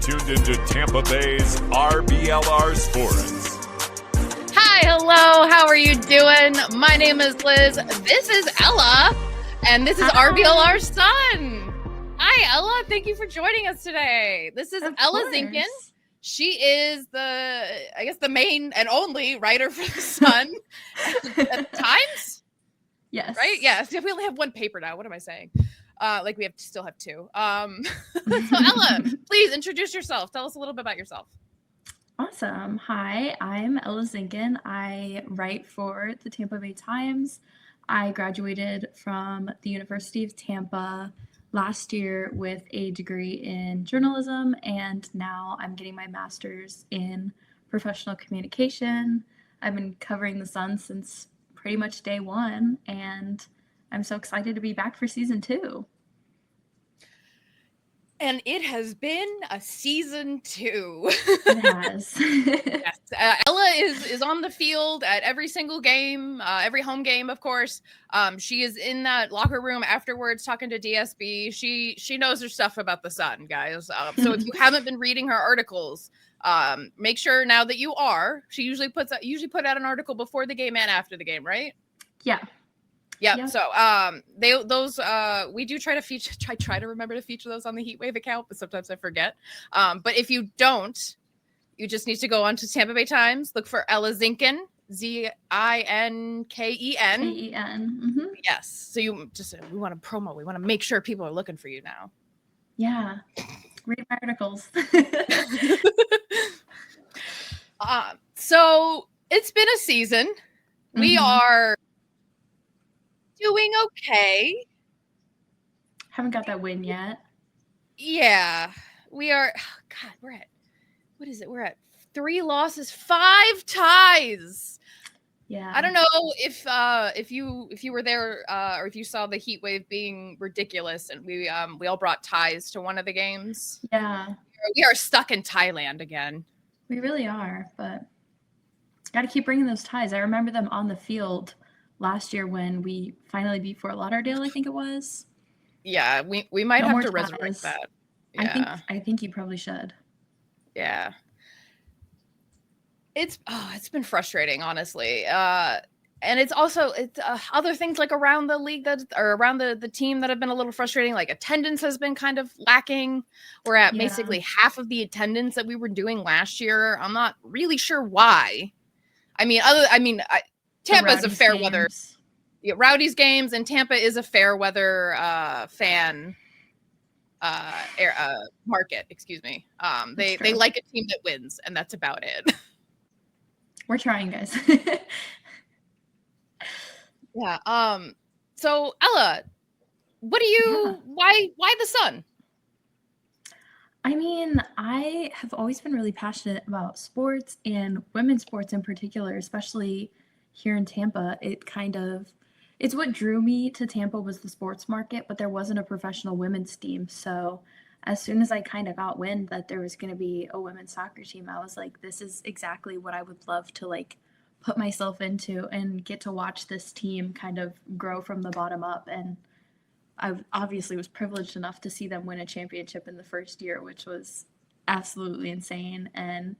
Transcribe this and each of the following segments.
tuned into Tampa Bay's RBLR Sports. Hi, hello, how are you doing? My name is Liz. This is Ella, and this is RBLR Sun. Hi, Ella. Thank you for joining us today. This is Ella Zinkin. She is the main and only writer for the Sun at the Times. Yes. Right? Yes. We only have one paper now. What am I saying? We still have two. So Ella, please introduce yourself. Tell us a little bit about yourself. Awesome. Hi, I'm Ella Zinkin. I write for the Tampa Bay Times. I graduated from the University of Tampa last year with a degree in journalism, and now I'm getting my master's in professional communication. I've been covering the Sun since pretty much day one, and I'm so excited to be back for season 2. And it has been a season 2. It has. Yes. Ella is on the field at every single game, every home game, of course. She is in that locker room afterwards talking to DSB. She knows her stuff about the Sun, guys. So if you haven't been reading her articles, make sure now that you are. She usually put out an article before the game and after the game, right? Yeah. Yep. Yep. So we do try to remember to feature those on the Heatwave account, but sometimes I forget. But if you don't, you just need to go on to Tampa Bay Times, look for Ella Zinkin, Zinken. Mm-hmm. Yes. So we want to promo. We want to make sure people are looking for you now. Yeah. Read my articles. So it's been a season. Mm-hmm. We are doing okay. Haven't got that win yet. Yeah, we are. God, we're at, what is it? We're at 3 losses, 5 ties. Yeah. I don't know if you were there or if you saw the heat wave being ridiculous, and we all brought ties to one of the games. Yeah. We are stuck in Thailand again. We really are, but got to keep bringing those ties. I remember them on the field last year when we finally beat Fort Lauderdale, I think it was. Yeah, we might have to resurrect that. Yeah. I think you probably should. Yeah. It's been frustrating, honestly. And it's also other things like around the league around the team that have been a little frustrating. Like attendance has been kind of lacking. We're at basically half of the attendance that we were doing last year. I'm not really sure why. Tampa's a fair weather. Yeah, Rowdy's games, and Tampa is a fair weather fan market. Excuse me. They like a team that wins, and that's about it. We're trying, guys. Yeah. So Ella, why the Sun? I mean, I have always been really passionate about sports and women's sports in particular, especially here in Tampa. It's what drew me to Tampa was the sports market, but there wasn't a professional women's team. So as soon as I kind of got wind that there was going to be a women's soccer team, I was like, this is exactly what I would love to put myself into and get to watch this team kind of grow from the bottom up. And I obviously was privileged enough to see them win a championship in the first year, which was absolutely insane, and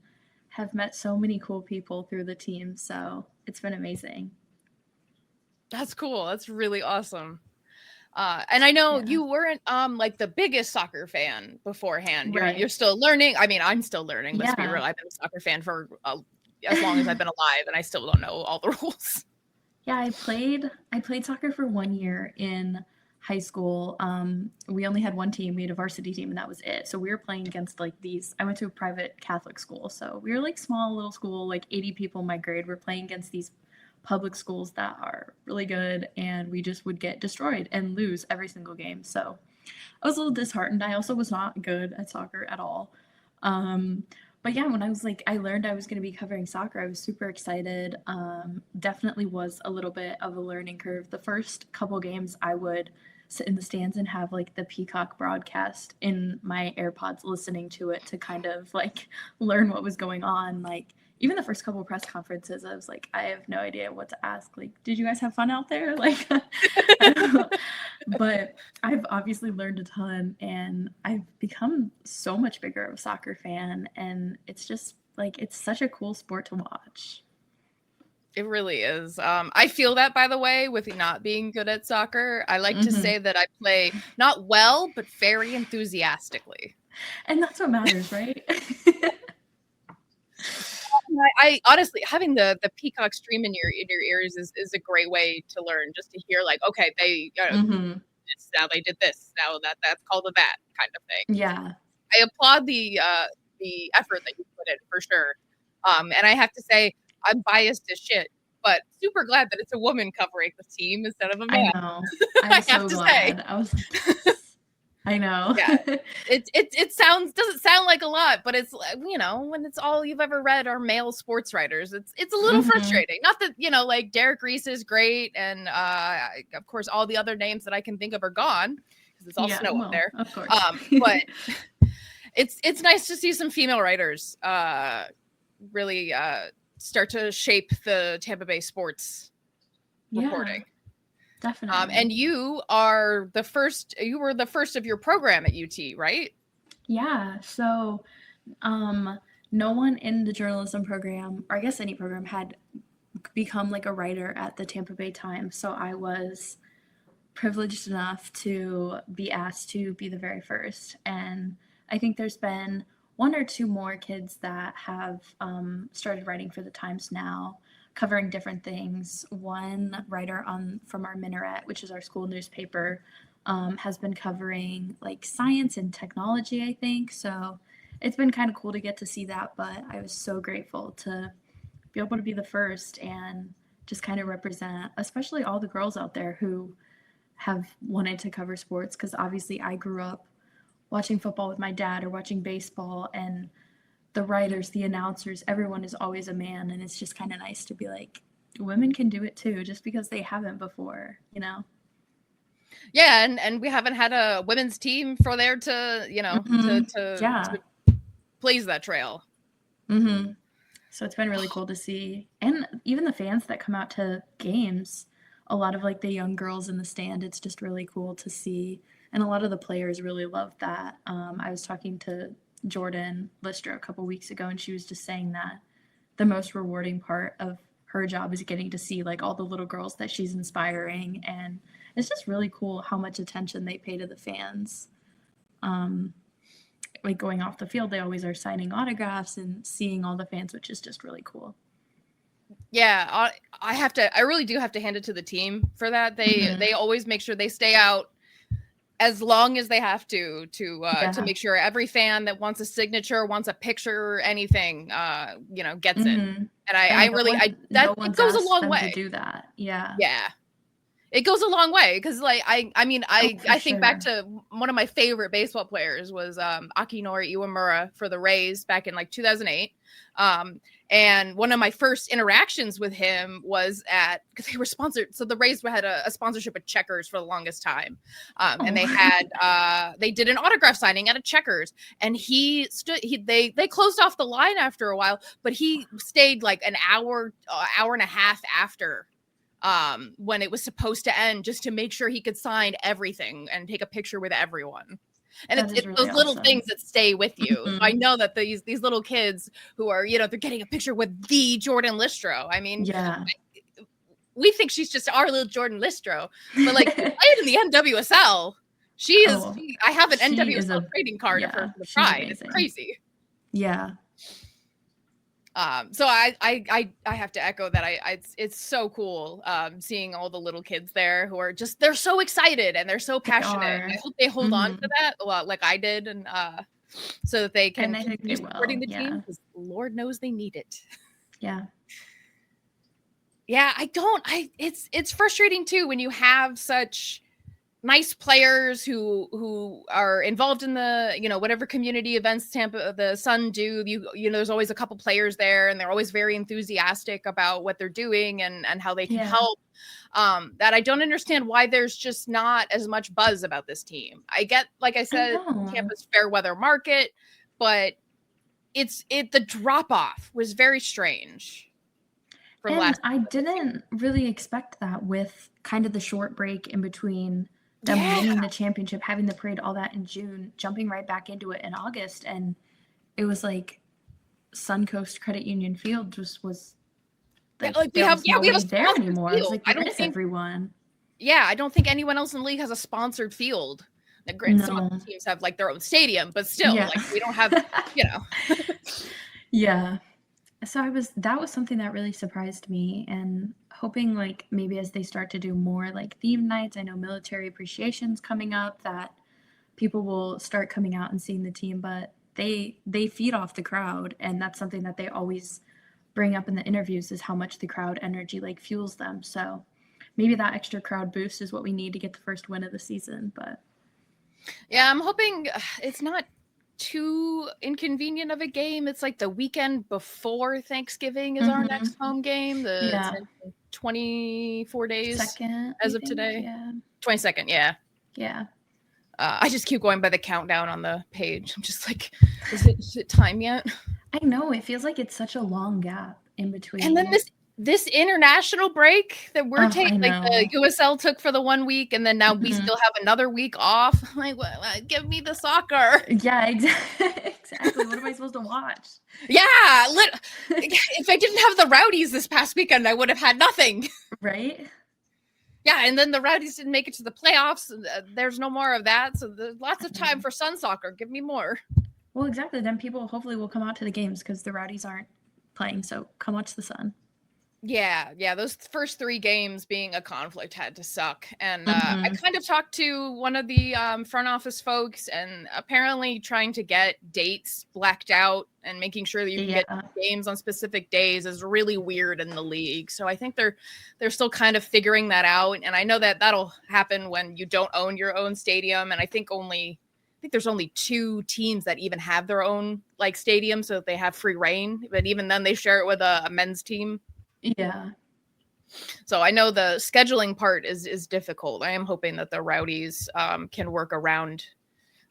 have met so many cool people through the team. So it's been amazing. That's cool. That's really awesome. And I know you weren't the biggest soccer fan beforehand. You're still learning. I mean, I'm still learning. Let's be real. I've been a soccer fan for as long as I've been alive, and I still don't know all the rules. Yeah, I played soccer for 1 year in high school. We only had one team. We had a varsity team, and that was it. So we were playing against I went to a private Catholic school. So we were small little school, 80 people in my grade. We're playing against these public schools that are really good, and we just would get destroyed and lose every single game. So I was a little disheartened. I also was not good at soccer at all. But yeah, when I learned I was going to be covering soccer, I was super excited. Definitely was a little bit of a learning curve. The first couple games I would sit in the stands and have the Peacock broadcast in my AirPods, listening to it to kind of learn what was going on. Even the first couple of press conferences, I was I have no idea what to ask. Did you guys have fun out there? But I've obviously learned a ton, and I've become so much bigger of a soccer fan, and it's just like it's such a cool sport to watch. It really is. I feel that, by the way, with not being good at soccer. I like to say that I play not well, but very enthusiastically. And that's what matters, right? I honestly, having the Peacock stream in your ears is a great way to learn, just to hear like, okay, they now they did this, now that's called a that kind of thing. Yeah. I applaud the effort that you put in for sure. And I have to say, I'm biased as shit, but super glad that it's a woman covering the team instead of a man. I know. I'm so glad. I was I know. Yeah. It doesn't sound like a lot, but it's, you know, when it's all you've ever read are male sports writers, it's a little frustrating. Not that, you know, like Derek Reese is great, and of course all the other names that I can think of are gone because it's all snow up there. Of course. But it's nice to see some female writers really start to shape the Tampa Bay sports reporting. Definitely. And you were the first of your program at UT, right? Yeah. So no one in the journalism program, or I guess any program, had become like a writer at the Tampa Bay Times. So I was privileged enough to be asked to be the very first. And I think there's been one or two more kids that have started writing for the Times now, covering different things. One writer from our Minaret, which is our school newspaper, has been covering like science and technology, I think. So it's been kind of cool to get to see that, but I was so grateful to be able to be the first and just kind of represent, especially all the girls out there who have wanted to cover sports, because obviously I grew up watching football with my dad or watching baseball, and the writers, the announcers, everyone is always a man, and it's just kind of nice to be like, women can do it too, just because they haven't before, you know? Yeah, and we haven't had a women's team for there to, you know, to blaze that trail. So it's been really cool to see. And even the fans that come out to games, a lot of like the young girls in the stand, it's just really cool to see. And a lot of the players really love that. I was talking to Jordan Listro a couple weeks ago, and she was just saying that the most rewarding part of her job is getting to see like all the little girls that she's inspiring, and it's just really cool how much attention they pay to the fans. Like going off the field, they always are signing autographs and seeing all the fans, which is just really cool. Yeah, I really do have to hand it to the team for that. They always make sure they stay out as long as they have to make sure every fan that wants a signature, wants a picture, anything, you know, gets it. And it goes a long way to do that. Yeah. It goes a long way because, like, I think back to one of my favorite baseball players was Akinori Iwamura for the Rays back in like 2008. And one of my first interactions with him was because they were sponsored. So the Rays had a sponsorship at Checkers for the longest time. And they did an autograph signing at a Checkers, and they closed off the line after a while, but he stayed like an hour and a half after when it was supposed to end, just to make sure he could sign everything and take a picture with everyone. And it's really those little things that stay with you. So I know that these little kids who are, you know, they're getting a picture with the Jordan Listro. I mean, we think she's just our little Jordan Listro, but like playing in the NWSL, she is. I have an NWSL trading card of her for the Pride. It's crazy. Yeah. So I have to echo that. It's so cool seeing all the little kids there who are just, they're so excited and they're so passionate. I hope they hold on to that a lot, like I did, and so that they can continue supporting the team, because Lord knows they need it. Yeah. Yeah, it's frustrating too when you have such nice players who are involved in the, you know, whatever community events the Sun do. You know, there's always a couple players there, and they're always very enthusiastic about what they're doing and how they can help. That I don't understand why there's just not as much buzz about this team. I get, like I said, Tampa's fair weather market, but the drop off was very strange. And I didn't really expect that with kind of the short break in between them winning the championship, having the parade, all that in June, jumping right back into it in August. And it was like Suncoast Credit Union Field just was like, we have a there anymore. Field. It's like, I don't think everyone. Yeah, I don't think anyone else in the league has a sponsored field. Some of the teams have like their own stadium, but still, like we don't have, Yeah. So that was something that really surprised me, and hoping like maybe as they start to do more like theme nights, I know military appreciation's coming up, that people will start coming out and seeing the team, but they feed off the crowd, and that's something that they always bring up in the interviews is how much the crowd energy like fuels them. So maybe that extra crowd boost is what we need to get the first win of the season. But yeah, I'm hoping it's not too inconvenient of a game. It's like the weekend before Thanksgiving is our next home game. The 24 days as of today. Yeah. 22nd. Yeah. I just keep going by the countdown on the page. I'm just like, is it time yet? I know, it feels like it's such a long gap in between. And then this international break that we're taking, like the USL took for the 1 week, and then now we still have another week off. Like, give me the soccer. Yeah, exactly. What am I supposed to watch? Yeah, if I didn't have the Rowdies this past weekend, I would have had nothing. Right? Yeah, and then the Rowdies didn't make it to the playoffs. There's no more of that, so there's lots of time for Sun soccer. Give me more. Well, exactly. Then people hopefully will come out to the games because the Rowdies aren't playing, so come watch the Sun. Yeah, those first 3 games being a conflict had to suck. And I kind of talked to one of the front office folks, and apparently trying to get dates blacked out and making sure that you can get games on specific days is really weird in the league. So I think they're still kind of figuring that out. And I know that that'll happen when you don't own your own stadium. And I think there's only 2 teams that even have their own like stadium, so that they have free reign. But even then, they share it with a men's team. Yeah. So I know the scheduling part is difficult. I am hoping that the Rowdies can work around,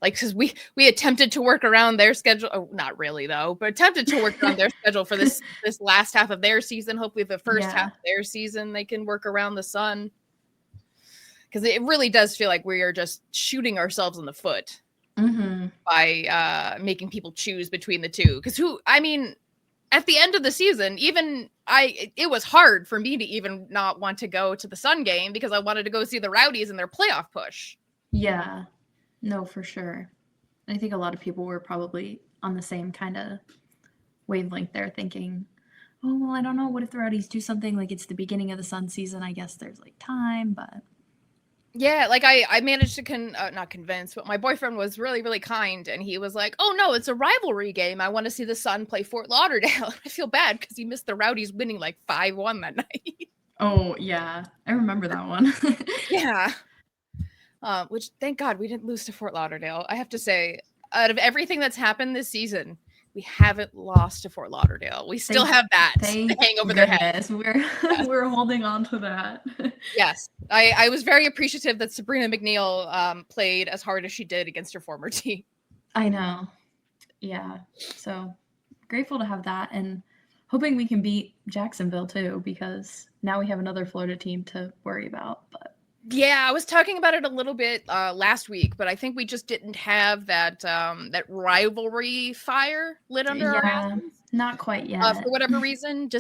like, because we attempted to work around their schedule. Oh, not really though, but attempted to work around their schedule for this last half of their season. Hopefully the first half of their season, they can work around the Sun. Because it really does feel like we are just shooting ourselves in the foot by making people choose between the two. Because at the end of the season, it was hard for me to even not want to go to the Sun game because I wanted to go see the Rowdies in their playoff push. Yeah, no, for sure. I think a lot of people were probably on the same kind of wavelength there, thinking, oh, well, I don't know. What if the Rowdies do something like it's the beginning of the Sun season? I guess there's like time, but. Yeah, like I managed to not convince, but my boyfriend was really, really kind, and he was like, "Oh no, it's a rivalry game. I want to see the Sun play Fort Lauderdale." I feel bad because he missed the Rowdies winning like 5-1 that night. Oh yeah, I remember that one. Yeah, which thank God we didn't lose to Fort Lauderdale. I have to say, out of everything that's happened this season, we haven't lost to Fort Lauderdale. We still have that hang over their heads. We're holding on to that. Yes. I was very appreciative that Sabrina McNeil played as hard as she did against her former team. I know. Yeah. So grateful to have that, and hoping we can beat Jacksonville too, because now we have another Florida team to worry about. But yeah, I was talking about it a little bit last week, but I think we just didn't have that rivalry fire lit under our asses. Not quite yet. For whatever reason,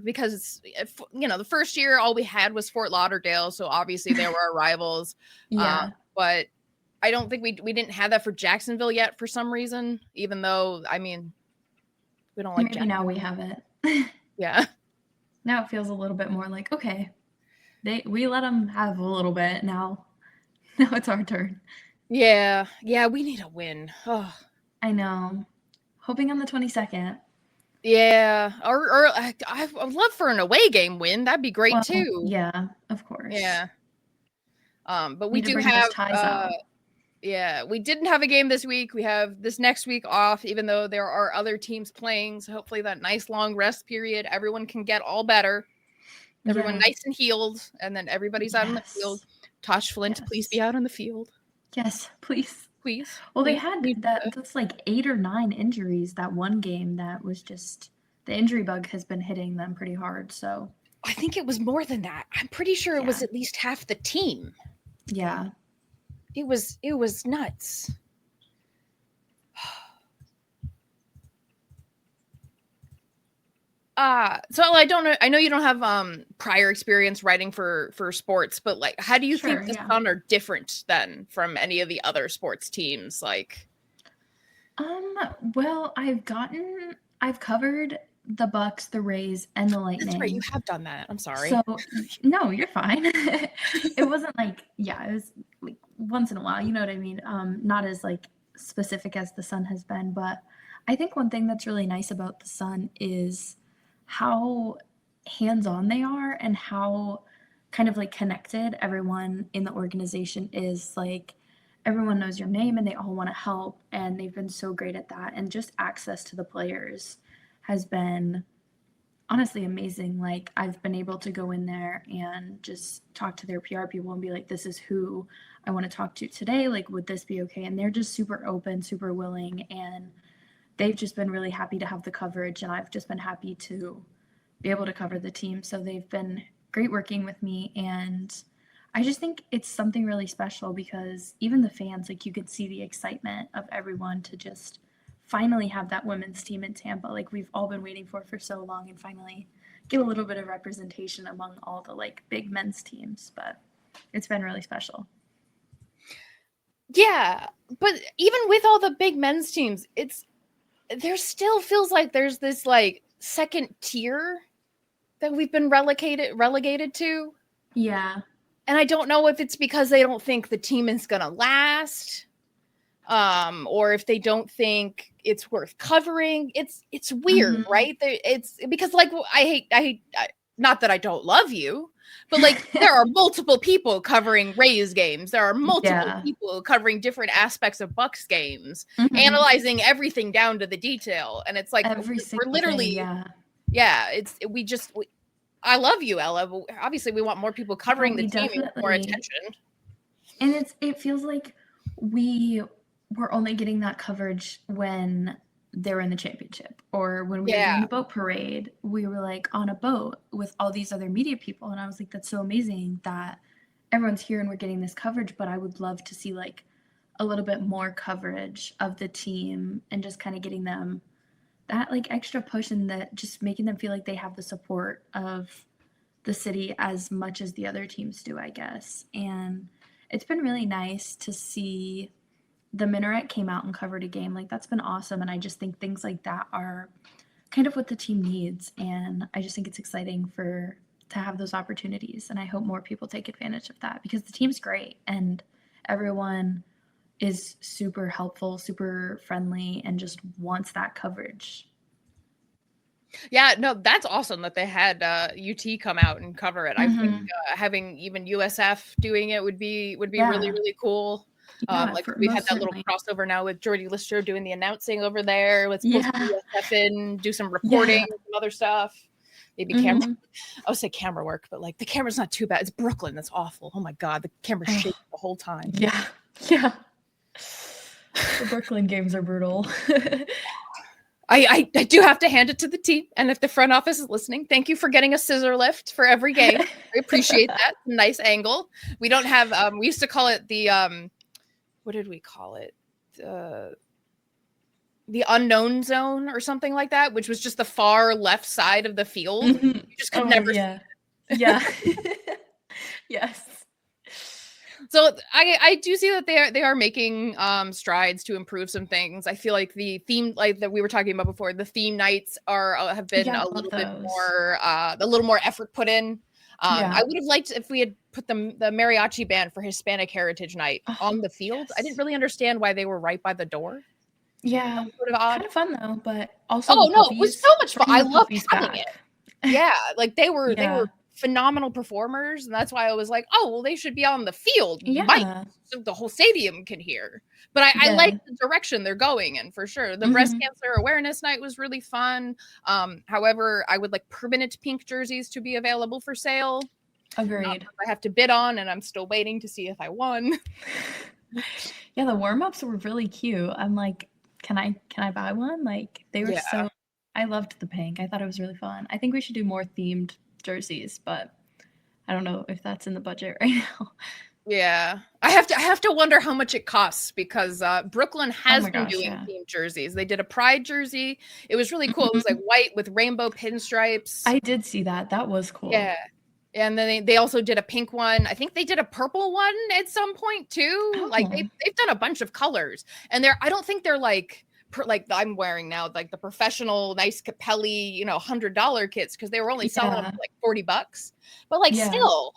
because the first year all we had was Fort Lauderdale, so obviously they were our rivals. Yeah. But I don't think we didn't have that for Jacksonville yet for some reason, even though we don't like Maybe now we have it. Yeah. Now it feels a little bit more like, okay. We let them have a little bit. Now it's our turn. Yeah, we need a win. Oh. I know. Hoping on the 22nd. Yeah, or I would love for an away game win. That'd be great too. Yeah, of course. Yeah. But we do have we didn't have a game this week. We have this next week off, even though there are other teams playing. So hopefully that nice long rest period, everyone can get all better. Everyone nice and healed, and then everybody's out on the field. Tosh Flint, please be out on the field. Yes, please. Please. Well, they had that's like 8 or 9 injuries that one game. That was just the injury bug has been hitting them pretty hard. So I think it was more than that. I'm pretty sure it was at least half the team. Yeah. it was nuts. So I don't know. I know you don't have prior experience writing for sports, but like, how do you Sure, think the yeah. Sun are different then from any of the other sports teams? Like, Well, I've covered the Bucks, the Rays, and the that's right, you Lightning. have done that. I'm sorry. So no, you're fine. It wasn't like, yeah, it was like once in a while, you know what I mean? Not as like specific as the Sun has been, but I think one thing that's really nice about the Sun is how hands-on they are and how kind of like connected everyone in the organization is. Like everyone knows your name and they all want to help, and they've been so great at that. And just access to the players has been honestly amazing. Like I've been able to go in there and just talk to their PR people and be like, this is who I want to talk to today. Like, would this be okay? And they're just super open, super willing, and they've just been really happy to have the coverage, and I've just been happy to be able to cover the team. So they've been great working with me, and I just think it's something really special because even the fans, like you could see the excitement of everyone to just finally have that women's team in Tampa. Like we've all been waiting for so long, and finally get a little bit of representation among all the like big men's teams. But it's been really special. Yeah, but even with all the big men's teams, there still feels like there's this like second tier that we've been relegated to. Yeah. And I don't know if it's because they don't think the team is gonna last, or if they don't think it's worth covering. It's weird, right? It's because like I hate not that I don't love you, but like there are multiple people covering Rays games. There are multiple people covering different aspects of Bucks games, analyzing everything down to the detail. And it's like we're literally I love you, Ella, but obviously we want more people covering the team and more attention. And it feels like we're only getting that coverage when they're in the championship, or when we were doing the boat parade, we were like on a boat with all these other media people. And I was like, that's so amazing that everyone's here and we're getting this coverage, but I would love to see like a little bit more coverage of the team and just kind of getting them that like extra push, and that just making them feel like they have the support of the city as much as the other teams do, I guess. And it's been really nice to see the Minaret came out and covered a game. Like that's been awesome. And I just think things like that are kind of what the team needs. And I just think it's exciting to have those opportunities. And I hope more people take advantage of that because the team's great and everyone is super helpful, super friendly, and just wants that coverage. Yeah, no, that's awesome that they had UT come out and cover it. I think having even USF doing it would be really, really cool. Like we've had that little crossover now with Jordy Lister doing the announcing over there. Let's put USF in, do some reporting, some other stuff. Maybe camera. I would say camera work, but like the camera's not too bad. It's Brooklyn. That's awful. Oh my God, the camera's shaking the whole time. Yeah. The Brooklyn games are brutal. I do have to hand it to the team, and if the front office is listening, thank you for getting a scissor lift for every game. I appreciate that. Nice angle. We don't have we used to call it the what did we call it? The unknown zone or something like that, which was just the far left side of the field. You just could never see Yes. So I do see that they are making strides to improve some things. I feel like the theme, like that we were talking about before, the theme nights have been a little more effort put in. I would have liked if we had put the mariachi band for Hispanic Heritage Night on the field. I didn't really understand why they were right by the door. Yeah, sort of odd. Kind of fun though, but also it was so much fun. I loved having it. Yeah, like they were phenomenal performers, and that's why I was like, oh well, they should be on the field, so the whole stadium can hear. But I like the direction they're going in for sure. The breast cancer awareness night was really fun. However, I would like permanent pink jerseys to be available for sale. Agreed. I have to bid on, and I'm still waiting to see if I won. Yeah, the warm-ups were really cute. I'm like, can I buy one? Like they were so. I loved the pink. I thought it was really fun. I think we should do more themed jerseys, but I don't know if that's in the budget right now. Yeah. I have to wonder how much it costs because Brooklyn has been doing themed jerseys. They did a pride jersey. It was really cool. It was like white with rainbow pinstripes. I did see that. That was cool. Yeah. And then they also did a pink one. I think they did a purple one at some point too. Like they've done a bunch of colors. And I don't think they're like I'm wearing now, like the professional nice Capelli, $100 kits, because they were only selling them for like $40. But like still,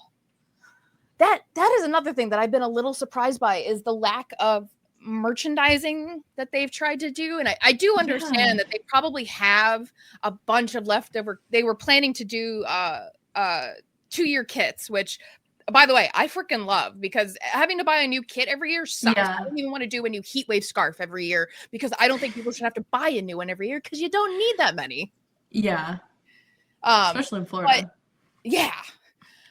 that is another thing that I've been a little surprised by, is the lack of merchandising that they've tried to do. And I do understand that they probably have a bunch of leftover. They were planning to do 2-year kits, which, by the way, I freaking love, because having to buy a new kit every year sucks. I don't even want to do a new heat wave scarf every year, because I don't think people should have to buy a new one every year, because you don't need that many. Yeah. Especially in Florida.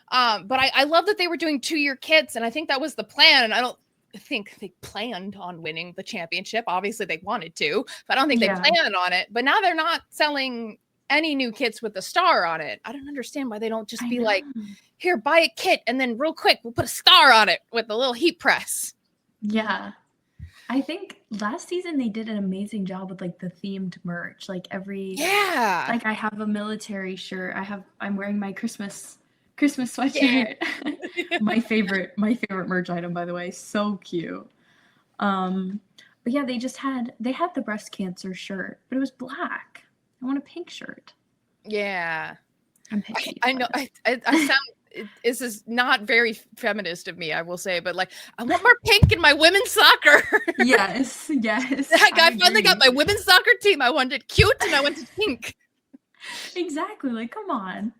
But I love that they were doing 2-year kits, and I think that was the plan. And I don't think they planned on winning the championship. Obviously they wanted to, but I don't think they planned on it. But now they're not selling any new kits with a star on it. I don't understand why they don't just be like, here, buy a kit, and then real quick we'll put a star on it with a little heat press. Yeah. I think last season they did an amazing job with like the themed merch. Like like I have a military shirt. I'm wearing my Christmas sweatshirt. my favorite merch item, by the way. So cute. But yeah, they had the breast cancer shirt, but it was black. I want a pink shirt. Yeah. I'm picky. I know. I sound, this is not very feminist of me, I will say, but like, I want more pink in my women's soccer. Yes. I finally got my women's soccer team. I wanted cute and I wanted pink. Exactly. Like, come on.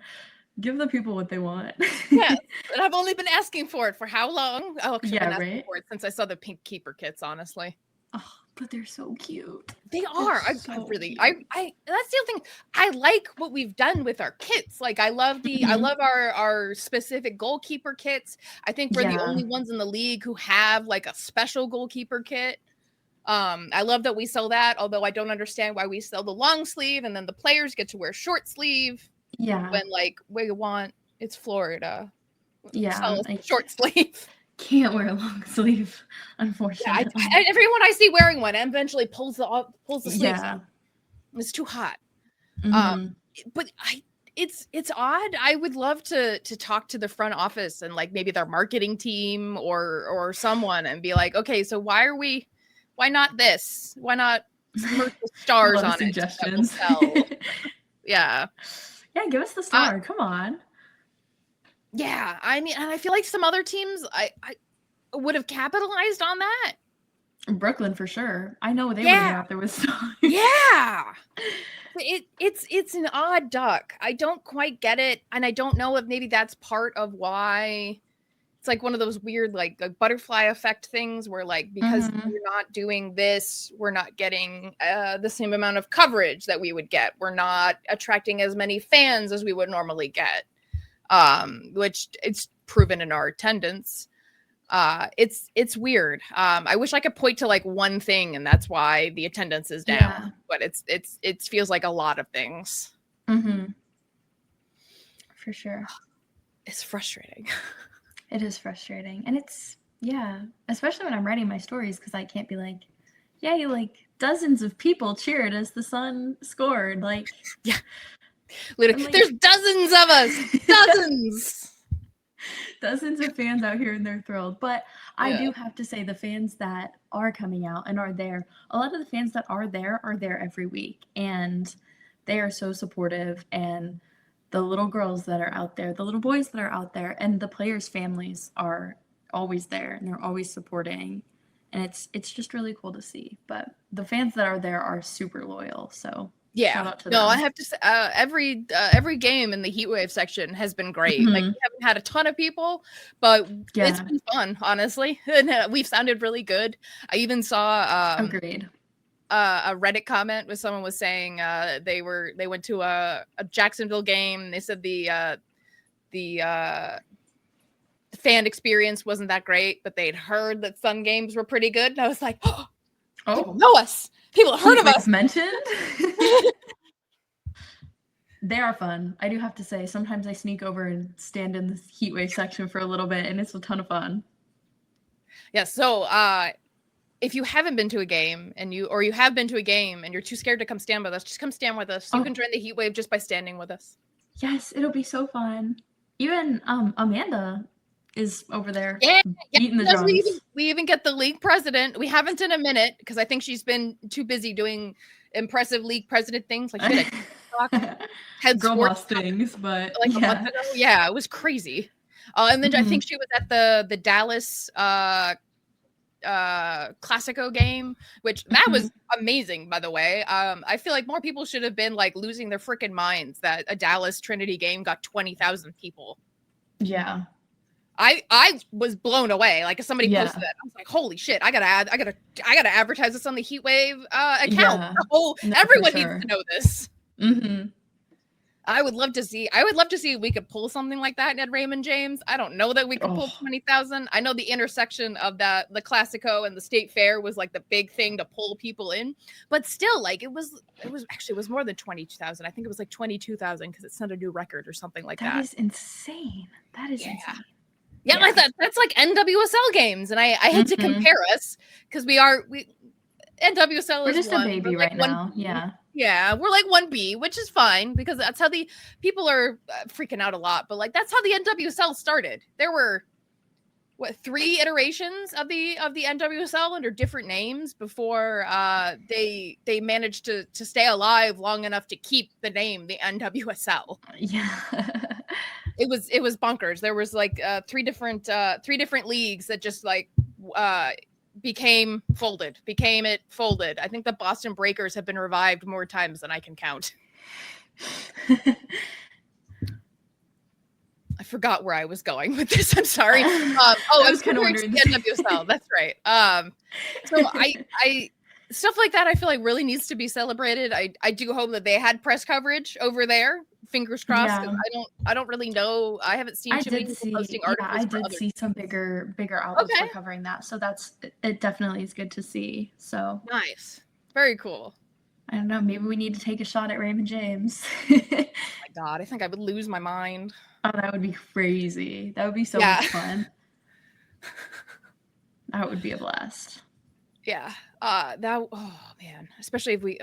Give the people what they want. Yes. And I've only been asking for it for how long? Oh, actually, I've been asking for it since I saw the pink keeper kits, honestly. Oh, but they're so cute. They are. I that's the other thing. I like what we've done with our kits. Like I love our specific goalkeeper kits. I think we're the only ones in the league who have like a special goalkeeper kit. I love that we sell that, although I don't understand why we sell the long sleeve and then the players get to wear short sleeve. Yeah. When like it's Florida. Yeah. Sell short sleeve. Can't wear a long sleeve, unfortunately. Everyone I see wearing one eventually pulls the sleeves up. It's too hot. But it's odd. I would love to talk to the front office and like maybe their marketing team or someone and be like, okay, so why not this? Why not merch with stars on suggestions. it? That will sell? Yeah, give us the star. Come on. Yeah, I mean, and I feel like some other teams I would have capitalized on that. Brooklyn for sure. I know they would have been out there with stars. Yeah. It's an odd duck. I don't quite get it, and I don't know if maybe that's part of why it's like one of those weird like butterfly effect things where like because we're not doing this, we're not getting the same amount of coverage that we would get. We're not attracting as many fans as we would normally get. Which it's proven in our attendance. It's weird. I wish I could point to like one thing and that's why the attendance is down, but it feels like a lot of things. For sure. It's frustrating. It is frustrating. And it's, especially when I'm writing my stories, because I can't be like, dozens of people cheered as the Sun scored. Like, literally, like, there's dozens of us. Dozens of fans out here and they're thrilled. But I do have to say the fans that are coming out and are there, a lot of the fans that are there every week. And they are so supportive. And the little girls that are out there, the little boys that are out there, and the players' families are always there and they're always supporting. And it's just really cool to see. But the fans that are there are super loyal. So shout out to them. I have to say every game in the Heatwave section has been great. Like we haven't had a ton of people, but it's been fun, honestly. And we've sounded really good. I even saw agreed. A Reddit comment where someone was saying they went to a Jacksonville game. They said the fan experience wasn't that great, but they'd heard that Sun games were pretty good. And I was like, people know us. People heard of us. Mentioned. They are fun. I do have to say, sometimes I sneak over and stand in the Heatwave section for a little bit, and it's a ton of fun. Yeah. So if you haven't been to a game and you have been to a game and you're too scared to come stand with us, just come stand with us. You can join the heat wave just by standing with us. Yes, it'll be so fun. Even Amanda is over there beating the Yes, drums. We even get the league president. We haven't in a minute because I think she's been too busy doing impressive league president things like shit. Had girl sports boss things, but like a month ago. Yeah, it was crazy. And then I think she was at the Dallas Classico game, which that was amazing, by the way. I feel like more people should have been like losing their freaking minds that a Dallas Trinity game got 20,000 people. Yeah. I was blown away. Like if somebody posted that, I was like, "Holy shit! I gotta advertise this on the Heatwave account. Yeah. Everyone needs to know this." Mm-hmm. I would love to see if we could pull something like that at Raymond James. I don't know that we could pull 20,000. I know the intersection of the Classico and the State Fair was like the big thing to pull people in, but still, like it was more than 20,000. I think it was like 22,000 because it set a new record or something like that. That is insane. That is insane. Yeah, like that's like NWSL games, and I hate to compare us because NWSL we're is just a baby right now. Yeah, we're like 1B, which is fine because that's how the people are freaking out a lot. But like that's how the NWSL started. There were 3 iterations of the NWSL under different names before they managed to stay alive long enough to keep the name the NWSL. Yeah. It was bonkers. There was like 3 different leagues that just like became folded. I think the Boston Breakers have been revived more times than I can count. I forgot where I was going with this. I'm sorry. I was kind of wondering the NWSL. That's right. So I stuff like that I feel like really needs to be celebrated. I do hope that they had press coverage over there. Fingers crossed. Yeah. I don't really know. I haven't seen too many people posting articles. I did see some bigger outlets were covering that. So it definitely is good to see. So nice. Very cool. I don't know. Maybe we need to take a shot at Raymond James. Oh my God. I think I would lose my mind. Oh, that would be crazy. That would be so much fun. That would be a blast. Yeah. Man, especially if we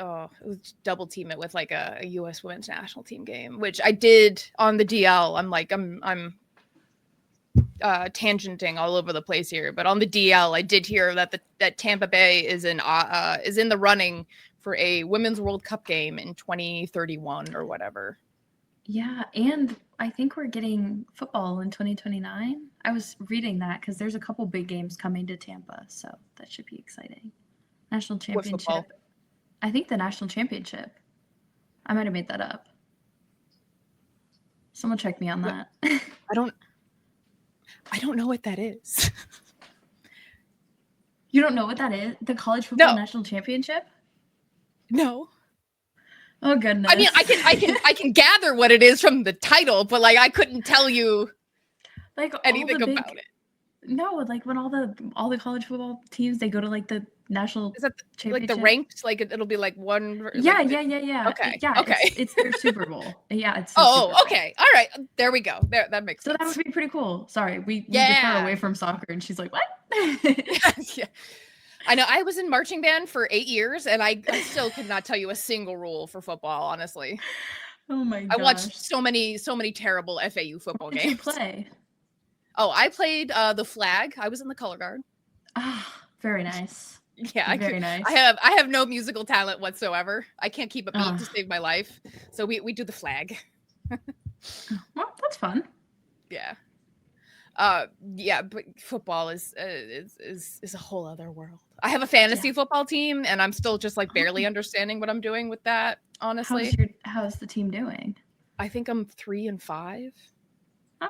double team it with like a US women's national team game, which I did on the DL. I'm tangenting all over the place here, but on the DL I did hear that Tampa Bay is in the running for a Women's World Cup game in 2031 or whatever. Yeah, and I think we're getting football in 2029. I was reading that because there's a couple big games coming to Tampa, so that should be exciting. National championship. I think the national championship. I might have made that up. Someone check me on that. I don't know what that is. You don't know what that is? The college football national championship? No. Oh goodness. I mean, I can gather what it is from the title, but like I couldn't tell you like anything about it. No, like when all the college football teams, they go to like the national championship. Like the ranked, like it'll be like one. Yeah. Okay. Yeah. Okay. It's their Super Bowl. Yeah. It's. Okay. All right. There we go. There. That makes sense. So that would be pretty cool. Sorry, we defer away from soccer, and she's like, "What?" Yeah. I know. I was in marching band for 8 years, and I still could not tell you a single rule for football. Honestly. Oh my gosh. I watched so many terrible FAU football games. What did you play? Oh, I played the flag. I was in the color guard. Ah, very nice. Yeah, very nice. I have no musical talent whatsoever. I can't keep a beat to save my life. So we do the flag. Well, that's fun. Yeah. But football is a whole other world. I have a fantasy football team, and I'm still just like barely understanding what I'm doing with that. Honestly, how's the team doing? I think I'm 3-5,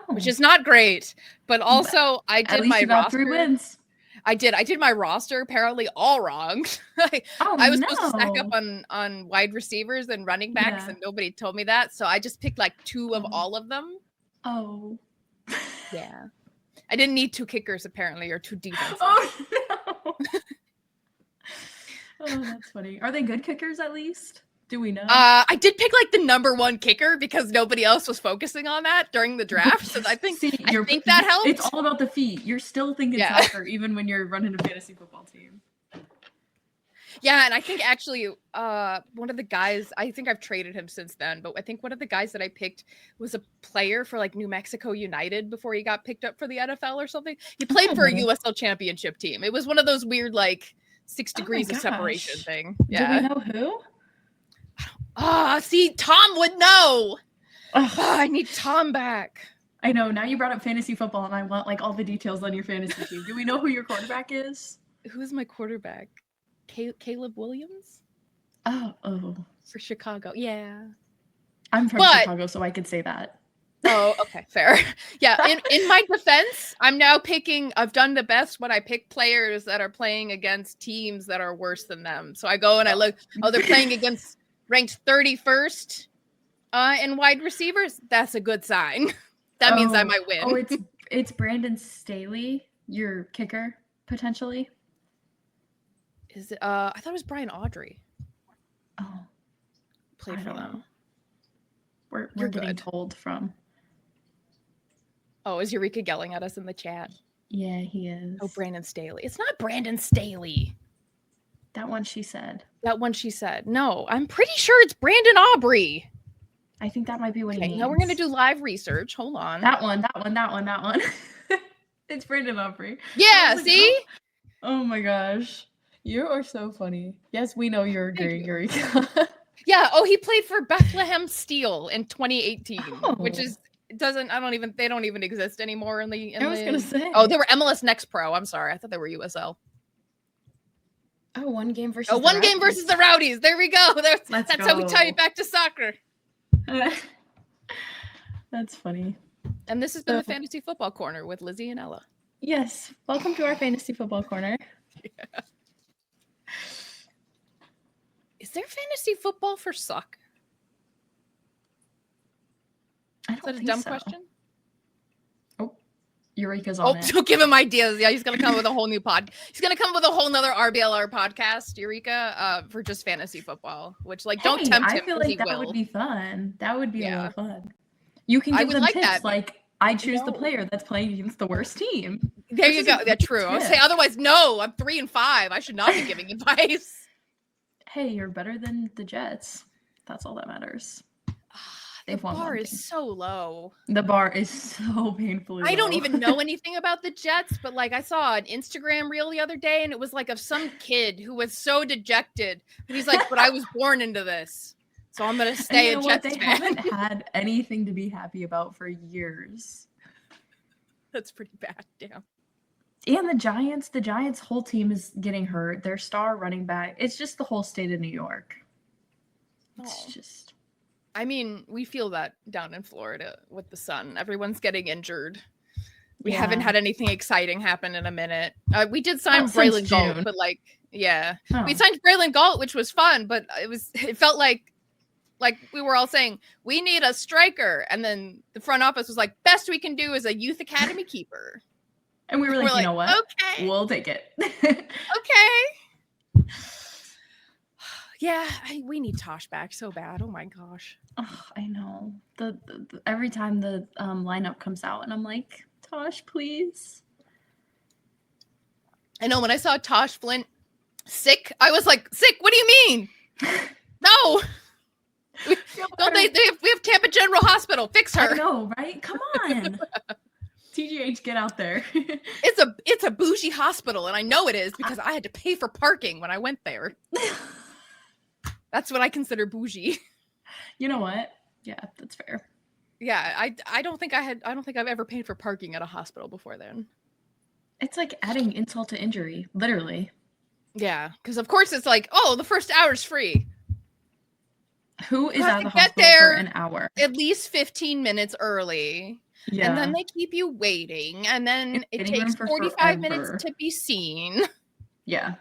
which Oh, is not great. But also, I at did least my you got roster. 3 wins. I did my roster apparently all wrong. I was supposed to stack up on wide receivers and running backs, and nobody told me that. So I just picked like 2 of all of them. Oh. Yeah. I didn't need 2 kickers apparently, or 2 defenses. Oh no. Oh, that's funny. Are they good kickers at least? Do we know? I did pick like the number one kicker because nobody else was focusing on that during the draft. So I think that helped. It's all about the feet. You're still thinking soccer even when you're running a fantasy football team. Yeah, and I think actually one of the guys, I think I've traded him since then, but I think one of the guys that I picked was a player for like New Mexico United before he got picked up for the NFL or something. He played for a USL championship team. It was one of those weird like 6 degrees of separation thing. Yeah. Do we know who? See, Tom would know. I need Tom back. I know. Now you brought up fantasy football, and I want like all the details on your fantasy team. Do we know who your quarterback is? Who's my quarterback? Caleb Williams? Oh. For Chicago. Yeah. I'm from Chicago, so I could say that. Oh, okay, fair. Yeah, in my defense, I'm now I've done the best when I pick players that are playing against teams that are worse than them. So I go and I look, they're playing against ranked 31st in wide receivers. That's a good sign. That means I might win. Oh, it's Brandon Staley, your kicker, potentially. Is it? I thought it was Brian Audrey. Oh, played for them. We're getting told from. Oh, is Eureka yelling at us in the chat? Yeah, he is. Oh, Brandon Staley. It's not Brandon Staley. That one she said. No, I'm pretty sure it's Brandon Aubrey. I think that might be what he means. Now we're gonna do live research. Hold on. That one. It's Brandon Aubrey. Yeah. See? Oh my gosh. You are so funny. Yes, we know you're agreeing, Eureka. Yeah. Oh, he played for Bethlehem Steel in 2018, which is they don't even exist anymore in the. I was gonna say. Oh, they were MLS Next Pro. I'm sorry, I thought they were USL. Oh, one game versus the Rowdies. There we go. That's how we tie it back to soccer. That's funny. And this has been the Fantasy Football Corner with Lizzie and Ella. Yes. Welcome to our Fantasy Football Corner. Yeah. Is there fantasy football for soccer? Is that a dumb question? Oh, Eureka's on it. Don't give him ideas. Yeah, he's gonna come with a whole new He's gonna come with a whole nother RBLR podcast, Eureka, for just fantasy football. Which, like, don't tempt him. I feel like that would be fun. That would be a lot of fun. You can give them tips like I choose the player that's playing against the worst team. There you go. That's true. I would say otherwise. No, I'm 3-5. I should not be giving advice. Hey, you're better than the Jets. That's all that matters. The bar is so low. The bar is so painfully low. I don't even know anything about the Jets, but like I saw an Instagram reel the other day and it was like of some kid who was so dejected. And he's like, but I was born into this. So I'm going to stay a Jets fan. They haven't had anything to be happy about for years. That's pretty bad. Damn. And the Giants' whole team is getting hurt. Their star running back. It's just the whole state of New York. It's just. I mean, we feel that down in Florida with the sun. Everyone's getting injured. We haven't had anything exciting happen in a minute. We did sign Braylon Galt, but like, we signed Braylon Galt, which was fun, but it felt like we were all saying, we need a striker. And then the front office was like, best we can do is a youth academy keeper. And we were like, you know what? Okay. We'll take it. Okay. Yeah, we need Tosh back so bad. Oh my gosh. Oh, I know. The every time the lineup comes out and I'm like, Tosh, please. I know when I saw Tosh Flint sick, I was like, sick? What do you mean? No. We have Tampa General Hospital. Fix her. I know, right? Come on. TGH, get out there. It's a bougie hospital, and I know it is because I had to pay for parking when I went there. That's what I consider bougie. You know what? Yeah, that's fair. Yeah, I don't think I've ever paid for parking at a hospital before then. It's like adding insult to injury, literally. Yeah, because of course it's like, oh, the first hour's free. Who is at the hospital for an hour? At least 15 minutes early. Yeah. And then they keep you waiting. And then it takes 45 minutes to be seen. Yeah.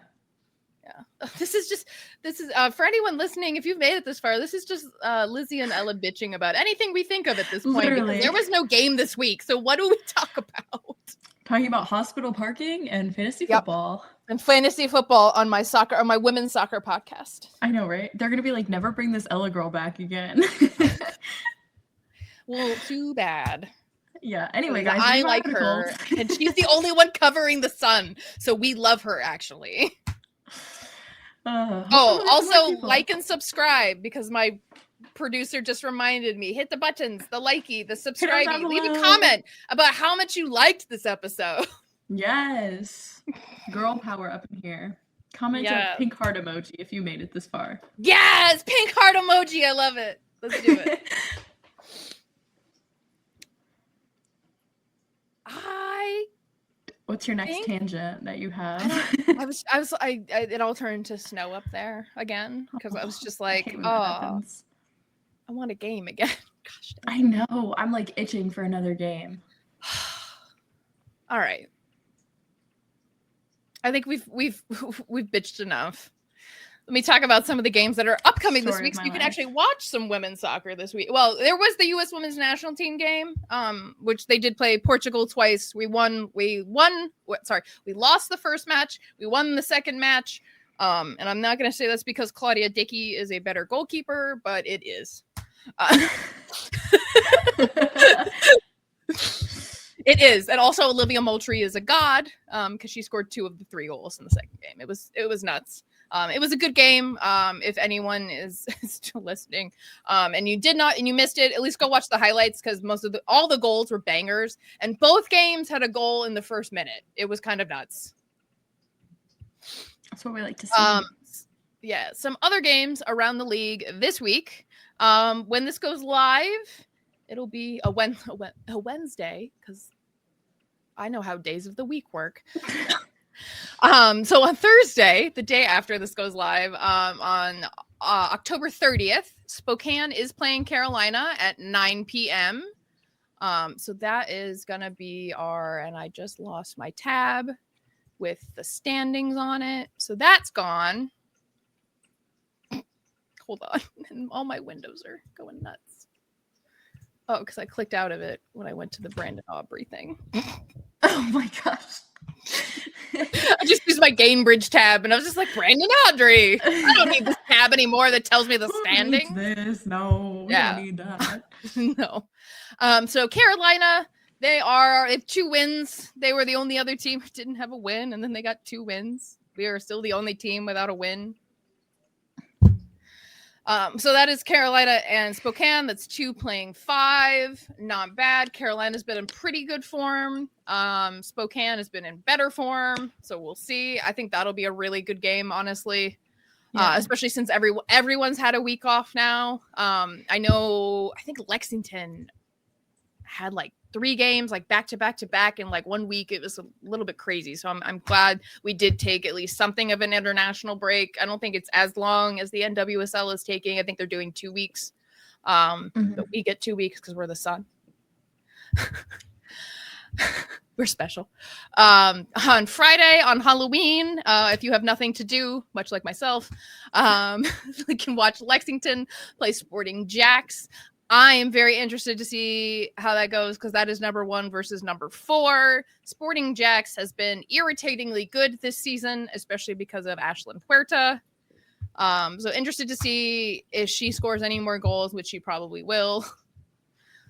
Yeah. This is for anyone listening, if you've made it this far, this is just Lizzie and Ella bitching about anything we think of at this point. Literally. Because there was no game this week. So what do we talk about? Talking about hospital parking and fantasy football. And fantasy football on my women's soccer podcast. I know, right? They're gonna be like, never bring this Ella girl back again. Well, too bad. Yeah. Anyway, guys, I like her, and she's the only one covering the Sun, so we love her actually. Also like and subscribe, because my producer just reminded me. Hit the buttons, the likey, the subscribe. Leave a comment about how much you liked this episode. Yes. Girl power up in here. Comment a pink heart emoji if you made it this far. Yes, pink heart emoji. I love it. Let's do it. What's your next tangent that you have? It all turned to snow up there again, because I was just like, I want a game again. Gosh, I know. I'm like itching for another game. All right. I think we've bitched enough. Let me talk about some of the games that are upcoming this week, so you can actually watch some women's soccer this week. Well, there was the U.S. women's national team game, which they did play Portugal twice. We lost the first match. We won the second match. And I'm not going to say that's because Claudia Dickey is a better goalkeeper, but it is. It is. And also Olivia Moultrie is a god, because she scored 2 of the 3 goals in the second game. It was nuts. It was a good game. If anyone is still listening, and you missed it, at least go watch the highlights, because all the goals were bangers, and both games had a goal in the first minute. It was kind of nuts. That's what we like to see. Some other games around the league this week. When this goes live, it'll be a Wednesday, because I know how days of the week work. So on Thursday, the day after this goes live, on October 30th, Spokane is playing Carolina at 9 p.m. So that is going to be and I just lost my tab with the standings on it. So that's gone. Hold on. And all my windows are going nuts. Oh, because I clicked out of it when I went to the Brandon Aubrey thing. Oh my gosh. I just used my Gainbridge tab, and I was just like, Brandon Audrey. I don't need this tab anymore that tells me the standing. Who needs this? No, we don't need that. No. So Carolina, they have 2 wins. They were the only other team who didn't have a win, and then they got 2 wins. We are still the only team without a win. So that is Carolina and Spokane. That's 2 playing 5. Not bad. Carolina's been in pretty good form. Spokane has been in better form. So we'll see. I think that'll be a really good game, honestly. Yeah. Especially since everyone's had a week off now. I think Lexington had like 3 games, like back to back to back in like 1 week. It was a little bit crazy. So I'm glad we did take at least something of an international break. I don't think it's as long as the NWSL is taking. I think they're doing 2 weeks. But we get 2 weeks because we're the Sun. We're special. On Friday, on Halloween, if you have nothing to do, much like myself, you can watch Lexington play Sporting Jacks. I am very interested to see how that goes, because that is number 1 versus number 4. Sporting Jacks has been irritatingly good this season, especially because of Ashlyn Puerta. So interested to see if she scores any more goals, which she probably will.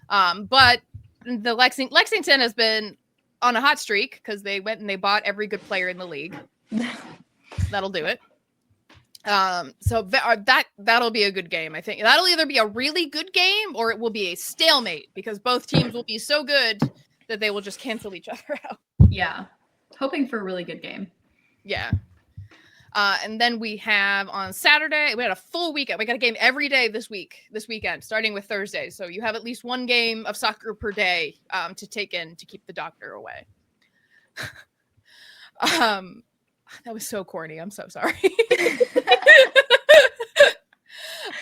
But the Lexington has been on a hot streak, because they went and they bought every good player in the league. That'll do it. So that'll be a good game. I think that'll either be a really good game or it will be a stalemate, because both teams will be so good that they will just cancel each other out. Yeah. Hoping for a really good game. Yeah. And then we have on Saturday, we had a full weekend. We got a game every day this weekend, starting with Thursday. So you have at least 1 game of soccer per day to take in to keep the doctor away. That was so corny. I'm so sorry.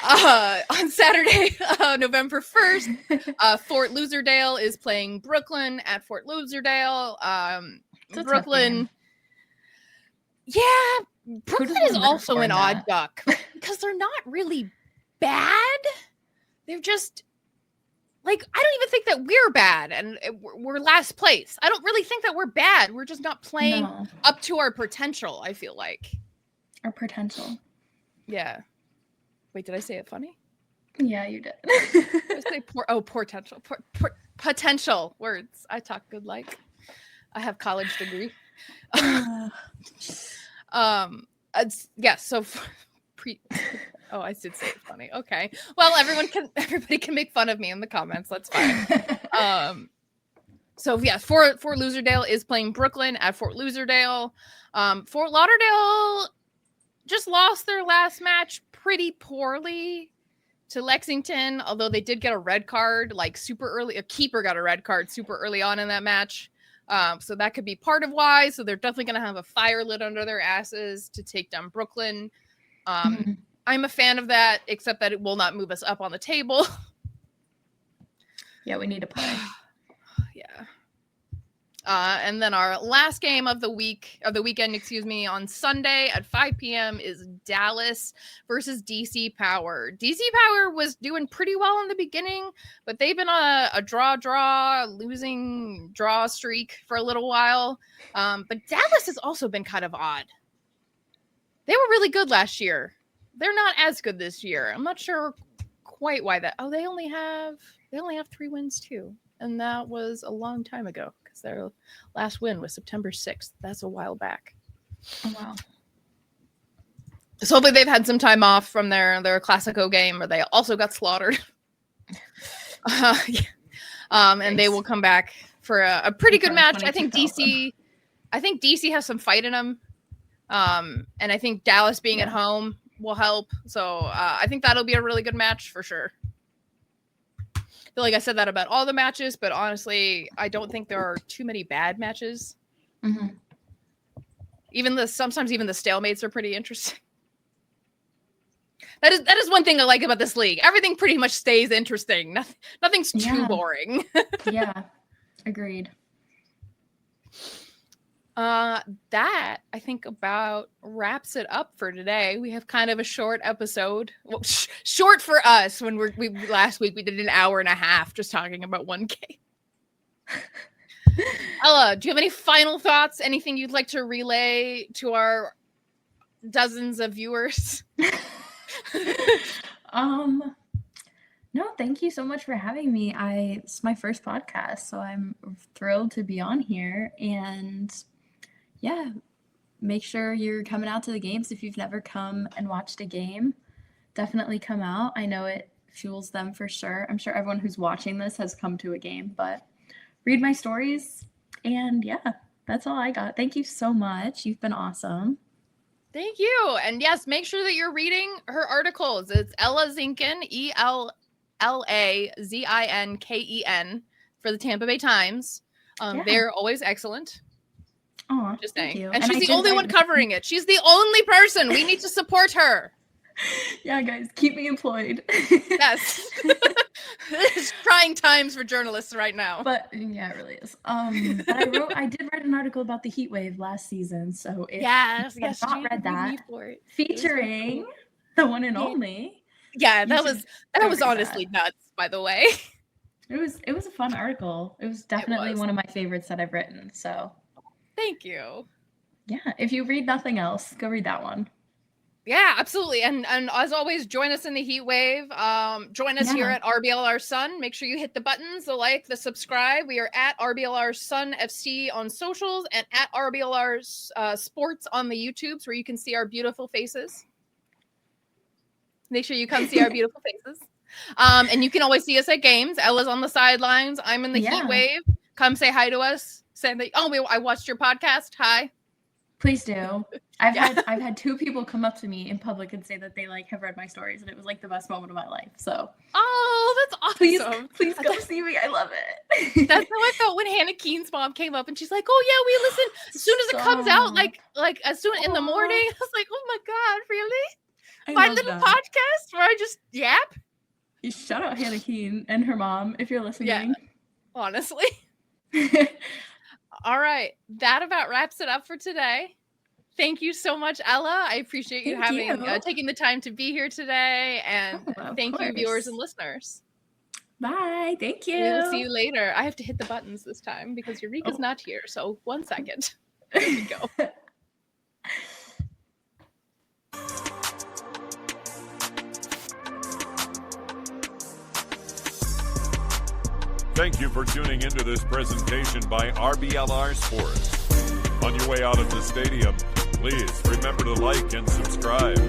On Saturday, November 1st, Fort Lauderdale is playing Brooklyn at Fort Lauderdale. Brooklyn. Yeah, Brooklyn is also an odd duck, because they're not really bad. They're just like, I don't even think that we're bad and we're last place. I don't really think that we're bad. We're just not playing up to our potential, I feel like. Our potential. Yeah. Wait, did I say it funny? Yeah, you did. I say potential. Potential words. I talk good like. I have college degree. So I did say it funny. Okay. Well, everybody can make fun of me in the comments. That's fine. Fort Lauderdale is playing Brooklyn at Fort Lauderdale. Fort Lauderdale just lost their last match pretty poorly to Lexington, although they did get a red card like super early. A keeper got a red card super early on in that match. So that could be part of why. So they're definitely going to have a fire lit under their asses to take down Brooklyn. I'm a fan of that, except that it will not move us up on the table. Yeah, we need to play. Yeah. And then our last game of the weekend, on Sunday at 5 p.m. is Dallas versus DC Power. DC Power was doing pretty well in the beginning, but they've been on a losing draw streak for a little while. But Dallas has also been kind of odd. They were really good last year. They're not as good this year. I'm not sure quite why that. Oh, they only have 3 wins too. And that was a long time ago because their last win was September 6th. That's a while back. Oh, wow. So hopefully they've had some time off from their Classico game, or they also got slaughtered. And they will come back for a pretty good match. I think DC has some fight in them. And I think Dallas being at home will help. So I think that'll be a really good match for sure. I feel like I said that about all the matches, but honestly, I don't think there are too many bad matches. Mm-hmm. Sometimes even the stalemates are pretty interesting. That is one thing I like about this league. Everything pretty much stays interesting. Nothing's too boring. Yeah, agreed. That I think about wraps it up for today. We have kind of a short episode. Well, short for us when last week we did an hour and a half just talking about one game. Ella, do you have any final thoughts? Anything you'd like to relay to our dozens of viewers? No, thank you so much for having me. It's my first podcast, so I'm thrilled to be on here. And yeah, make sure you're coming out to the games. If you've never come and watched a game, definitely come out. I know it fuels them for sure. I'm sure everyone who's watching this has come to a game, but read my stories. And yeah, that's all I got. Thank you so much. You've been awesome. Thank you. And yes, make sure that you're reading her articles. It's Ella Zinken, ELLAZINKEN for the Tampa Bay Times. They're always excellent. Oh, just saying. Thank you. And she's the only one covering it. She's the only person. We need to support her. Yeah, guys, keep me employed. Yes. It's trying times for journalists right now. But yeah, it really is. But I did write an article about the heat wave last season. So if you have not read that, featuring the one and only. Yeah, that was honestly nuts, by the way. It was a fun article. It was definitely one of my favorites that I've written. So thank you. Yeah, if you read nothing else, go read that one. Yeah, absolutely. And as always, join us in the heat wave. Join us here at RBLR Sun. Make sure you hit the buttons, the like, the subscribe. We are at RBLR Sun FC on socials and at RBLR Sports on the YouTubes, where you can see our beautiful faces. Make sure you come see our beautiful faces. And you can always see us at games. Ella's on the sidelines. I'm in the heat wave. Come say hi to us. Say that, I watched your podcast. Hi. Please do. I've had 2 people come up to me in public and say that they have read my stories, and it was the best moment of my life. So that's awesome. Please come see me. I love it. That's how I felt when Hannah Keene's mom came up and she's like, "Oh yeah, we listen as soon as it comes out, like as soon in the morning." I was like, "Oh my god, really? My little podcast where I just yap." You shout out Hannah Keene and her mom if you're listening. Yeah, honestly. All right, that about wraps it up for today. Thank you so much, Ella. I appreciate you taking the time to be here today, and thank you, viewers and listeners. Bye. Thank you. We will see you later. I have to hit the buttons this time because Eureka's not here. So 1 second. There we go. Thank you for tuning into this presentation by RBLR Sports. On your way out of the stadium, please remember to like and subscribe.